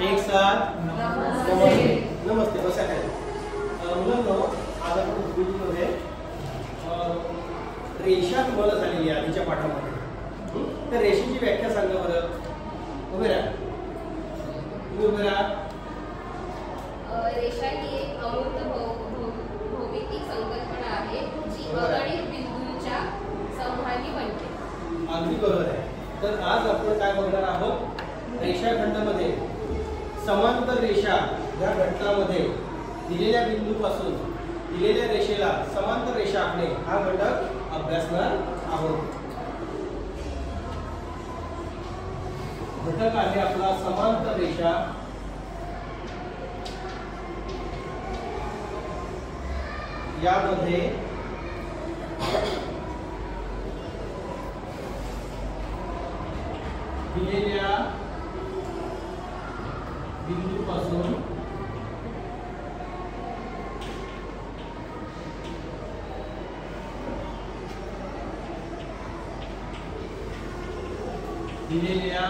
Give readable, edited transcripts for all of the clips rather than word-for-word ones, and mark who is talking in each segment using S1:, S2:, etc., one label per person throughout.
S1: एक साथ नमस्ते बसा काय मुलांनो, आज आपण भूगोलमध्ये रेषा तुम्हाला झालेली आहे आधीच्या पाठामध्ये. तर रेषेची व्याख्या सांगा बरं. उभे राहा, तुम्ही उभे राहा.
S2: रेषा ही एक अमूर्त भौमितिक संकल्पना आहे जी अगणित बिंदूंच्या समूहाने बनते.
S1: अगदी बरोबर आहे. तर आज आपण काय बघणार आहोत, रेषाखंडामध्ये समांतर रेषा या घटकामध्ये दिलेल्या बिंदूपासून दिलेल्या रेषेला समांतर रेषा आखणे हा घटक अभ्यासणार आहोत. घटक आहे आपला समांतर रेषा. यामध्ये दिलेल्या बिंदूपासून दिलेल्या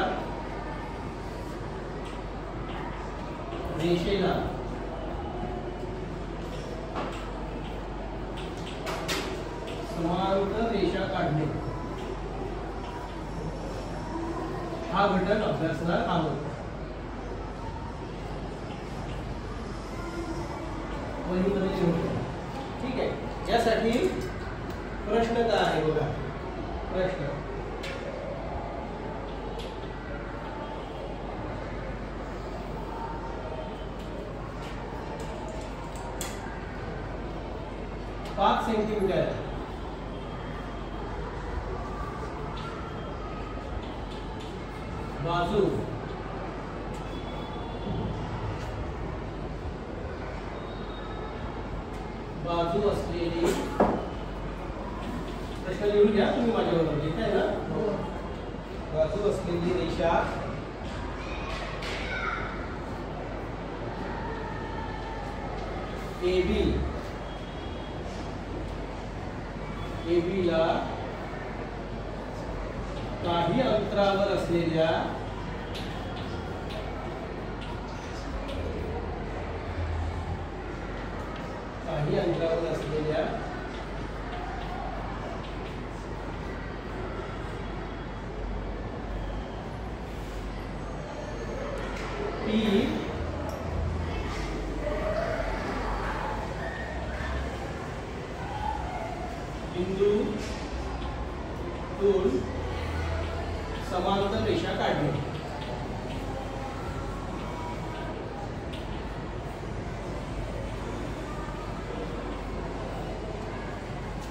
S1: रेषेला समांतर रेषा काढणे हा घटक अभ्यासणार आहोत. ठीक आहे. यासाठी प्रश्न काय आहे बघा. प्रश्न पाच सेंटीमीटर बाजू बाजू असलेली, प्रश्न लिहून घ्या तुम्ही माझ्याबरोबर, लिहित आहे ना. बाजू असलेली रेषा AB ला काही अंतरावर असलेल्या P बिंदू तून समांतर रेषा काढणे.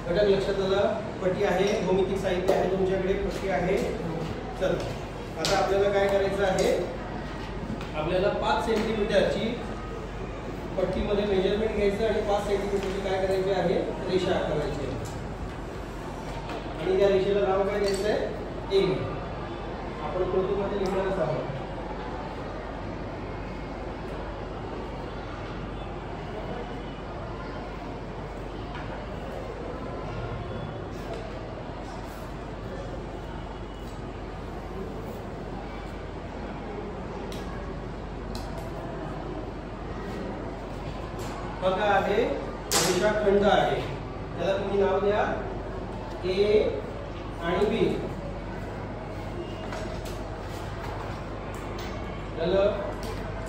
S1: घटक लक्षात आलं. पट्टी आहे, भौमितिक साहित्य आहे तुमच्याकडे, पट्टी आहे. चल आता आपल्याला काय करायचं आहे, आपल्याला 5 सेंटीमीटरची पट्टीमध्ये मेजरमेंट घ्यायचं आणि 5 सेंटीमीटरची काय करायची आहे, रेषा आखवायची आहे. आणि त्या रेषेला नाव काय द्यायचं आहे, AB. आपण कृतीमध्ये लिहिणारच आहोत. बघा आहे रेषाखंड आहे, त्याला तुम्ही नाव द्या A आणि B. झालं.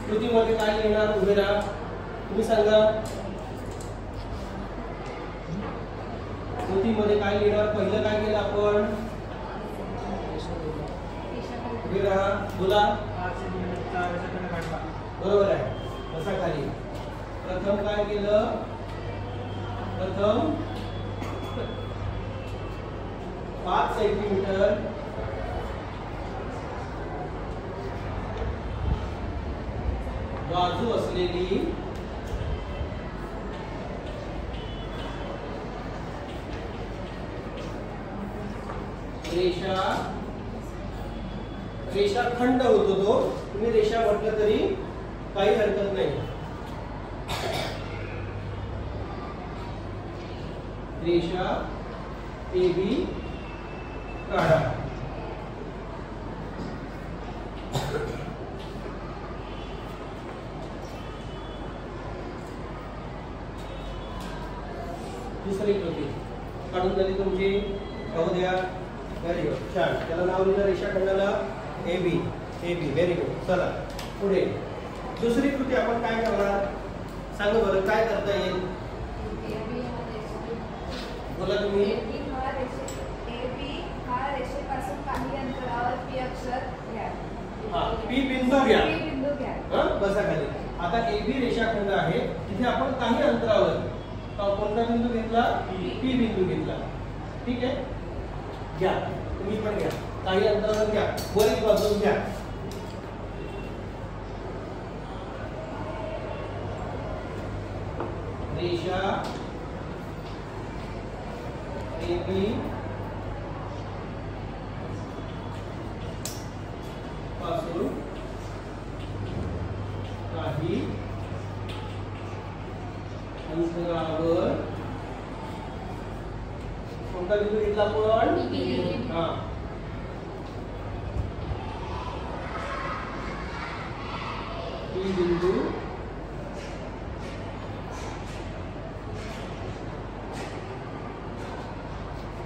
S1: कृतीमध्ये काय लिहिणार, उभे राहा, तुम्ही सांगा. कृतीमध्ये काय लिहिणार, पहिलं काय केलं आपण, उभे राहा, बोला. बरोबर आहे, बसा खाली. प्रथम काय केलं, प्रथम 5 सेंटीमीटर बाजू असलेली रेषाखंड होतो तो. तुम्ही रेषा म्हटलं तरी काही हरकत नाही. रेषा AB काढा. दुसरी कृती काढून झाली तुमची, पाहू द्या. व्हेरी गुड, छान. त्याला नाव दिलं रेषाखंडाला AB. Very good. चला पुढे दुसरी कृती आपण काय करणार सांगा बरं, काय करता येईल बोला तुम्ही.
S3: रेषेपासून काही अंतरावर P अक्षर घ्या.
S1: P बिंदू घ्या.
S3: बिंदू घ्या.
S1: बसा खाली. आता AB रेषाखंड आहे, तिथे आपण काही अंतरावर कोणता बिंदू घेतला, P बिंदू घेतला. ठीक आहे, घ्या तुम्ही पण घ्या, काही अंतरावर घ्या, वरील बाजूस घ्या. रेषा AB पासून काही अंतरावर कोणता बिंदू घेतला आपण, हा P बिंदू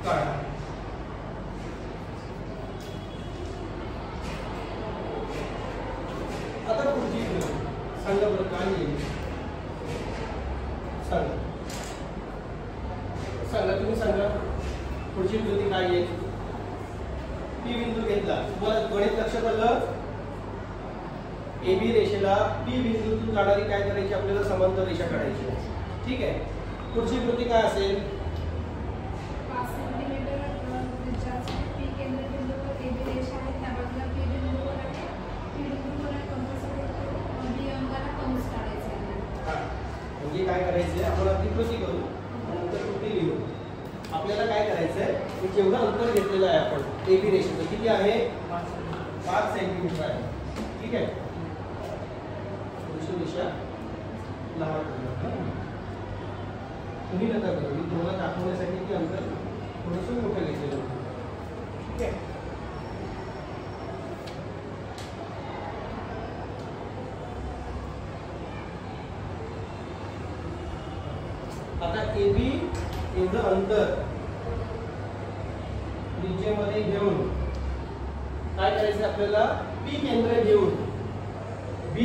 S1: काढा. आता पुढची सांगा बरं काय येईल, सांगा सांगा तुम्ही सांगा पुढची कृती काय येईल. P बिंदू घेतला, तुम्हाला गणित लक्षात आलं. AB रेषेला P बिंदूतून जाणारी काय करायची, आपल्याला समांतर रेषा काढायची. ठीक आहे, पुढची कृती काय असेल,
S3: 5 सेंटीमीटर त्रिज्याचा P केंद्र बिंदूवर AB रेषा आहे. त्या बाजूला P बिंदूवर आहे. P बिंदूवर कंसासाठी B अंगाला कंस काढायचा आहे.
S1: म्हणजे काय करायचंय, आपण आधी कृती करू नंतर कृती लिहू. आपल्याला काय करायचंय, की जेवढं अंतर घेतलेलं आहे आपण AB रेषेचं किती आहे, 5 सेंटीमीटर आहे. ठीक आहे, पुढची रेषा लहान करूया. तुम्ही नका करू, मी तुम्हाला दाखवण्यासाठी ते अंतर थोडंसं मोठं घेतलेलं होतं. ठीक आहे, आता AB एवढं अंतर त्रिज्येमध्ये घेऊन काय करायचं आपल्याला, P केंद्र घेऊन B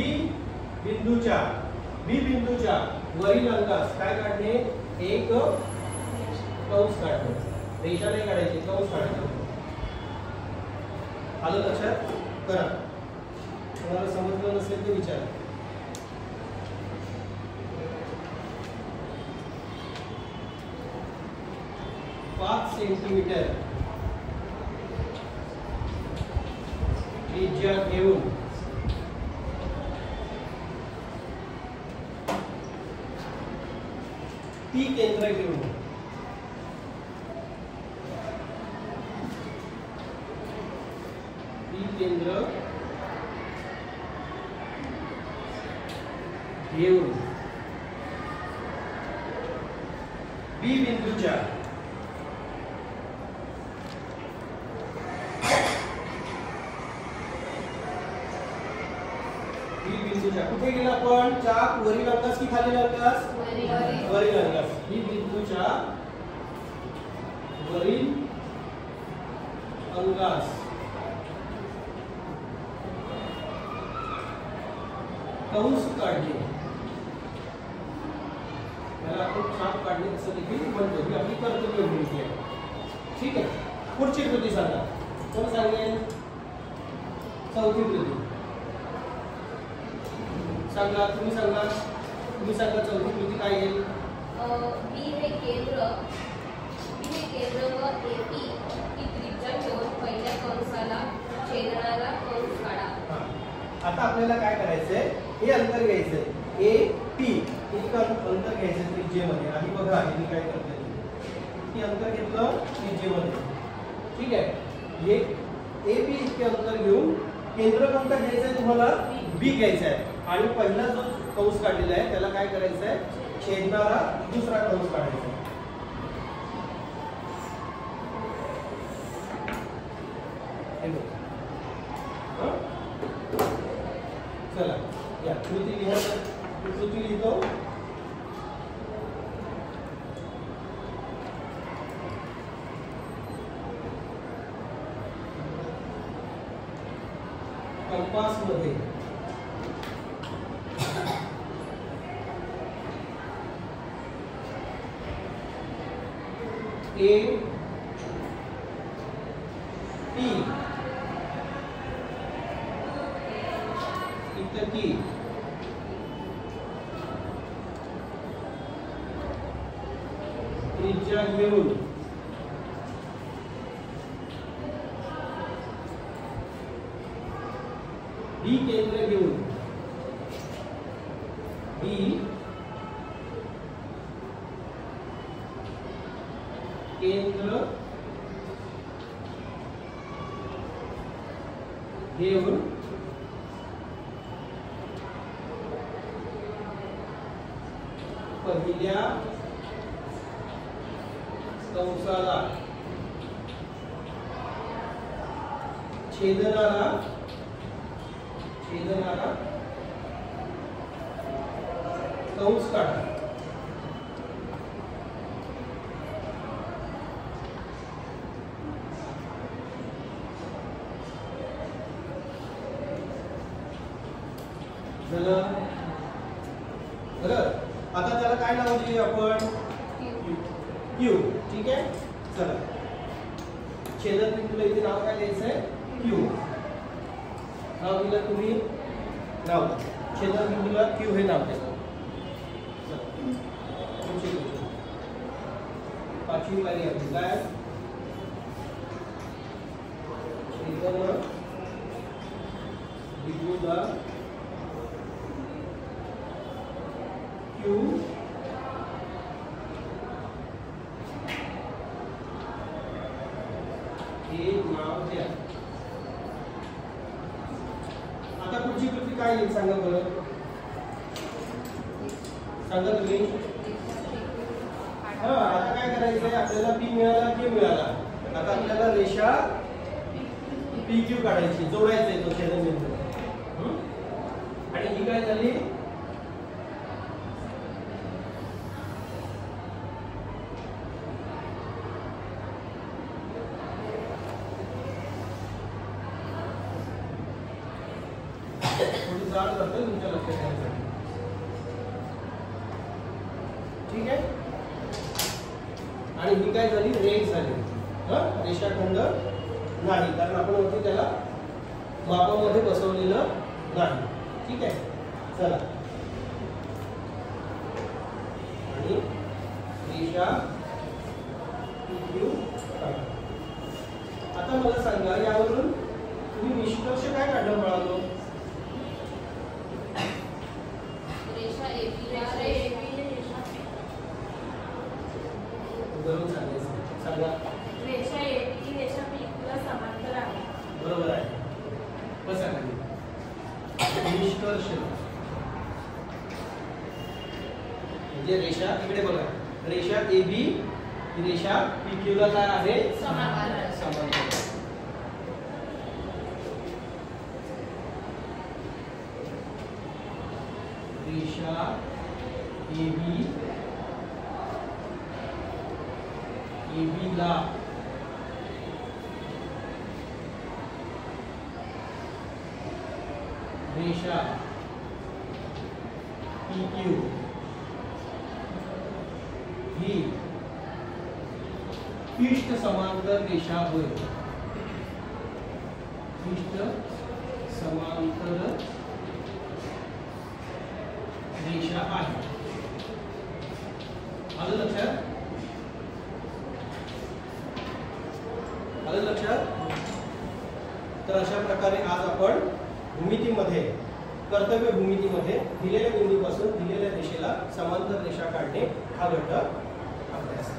S1: बिंदूच्या वरील अंगास काय काढणे, एक कंस काढणे. रेषा नाही काढायची, कंस काढायचे. आलं लक्षात, करा. तुम्हाला समजलं नसेल तर विचारा. पाच सेंटीमीटर त्रिज्या घेऊन P केंद्र घेऊन P केंद्र घेऊन B बिंदूच्या कुठे गेला आपण, चाक वरील अंगास की खालील अंगास, वरील अंगास. ही बिंदूच्या वरील अंगास कंस काढणे. त्याला आपण छाप काढणे असं देखील म्हणतो, ही आपली कर्तव्य भूमिका आहे. ठीक आहे, पुढची कृती सांगा, कोण सांगेल, चौथी कृती सांगा. तुम्ही सांगा चौथी कृती काय येईल.
S2: B हे केंद्र व AP ही त्रिज्या घेऊन पहिल्या कंसाला छेदणारा कंस काढा.
S1: आता आपल्याला काय करायचंय, हे अंतर घ्यायचंय AP इतकं अंतर घ्यायचं त्रिज्येमध्ये. आणि बघा मी काय करतोय, हे अंतर घेतलं त्रिज्येमध्ये. ठीक आहे, हे AP इतके अंतर घेऊन केंद्र कोणता घ्यायचंय तुम्हाला, B घ्यायचा आहे. आणि पहिला जो कंस काढलेला आहे त्याला काय करायचं आहे, छेदणारा दुसरा कंस काढायचा आहे. चला या कृती लिहितो. मध्ये ए टी इत्यादी त्रिज्या घेऊन बी केंद्र घेऊन बी केंद्र घेऊन पहिल्या कंसाला छेदणारा कंस काढा. झालं बरं. आता त्याला काय नाव देऊ आपण? क्यू. ठीक आहे. चला छेदन बिंदूला इथे नाव काय द्यायचंय? क्यू. नाव दिलं तुम्ही, नाव छेदन बिंदूला क्यू हे नाव द्यायचं. पाचवी पायरी आपली काय? छेदन बिंदूला क्यू हे नाव द्या. आता पुढची कृती काय येईल सांगा बरं, सांगा तुम्ही. हा आता काय करायचंय आपल्याला? पी मिळाला, क्यू मिळाला. आता आपल्याला रेषा पी क्यू काढायची, जोडायचंय तो छेदनबिंदू. आणि ही काय झाली? थोडी जाड करतोय तुमच्या लक्षात येण्यासाठी. ठीक आहे. आणि ही काय झाली? रेघ झाली. रेषाखंड नाही, कारण आपण वरती त्याला मापामध्ये बसवलेलं नाही. ठीक आहे. चला आणि रेषा PQ काढा. आता मला सांगा यावरून तुम्ही निष्कर्ष काय काढलं म्हणालो?
S2: रेषा AB
S1: बरोबर सांगायचं. सांगा.
S3: रेषा AB रेषा PQ ला समांतर आहे.
S1: बरोबर आहे. कसं आहे? निष्कर्ष म्हणजे रेषा इकडे बघा, रेषा AB ही रेषा PQ ला काय आहे?
S2: समांतर आहे.
S1: समांतर. रेषा AB ला रेषा PQ ही पृष्ठ समांतर रेषा होय. पृष्ठ समांतर रेषा आहे. आलं लक्षात? आलं लक्षात? तर अशा प्रकारे आज आपण भूमितीमध्ये, कर्तव्य भूमितीमध्ये दिलेल्या बिंदूपासून दिलेल्या रेषेला समांतर रेषा काढणे हा घटक अभ्यास.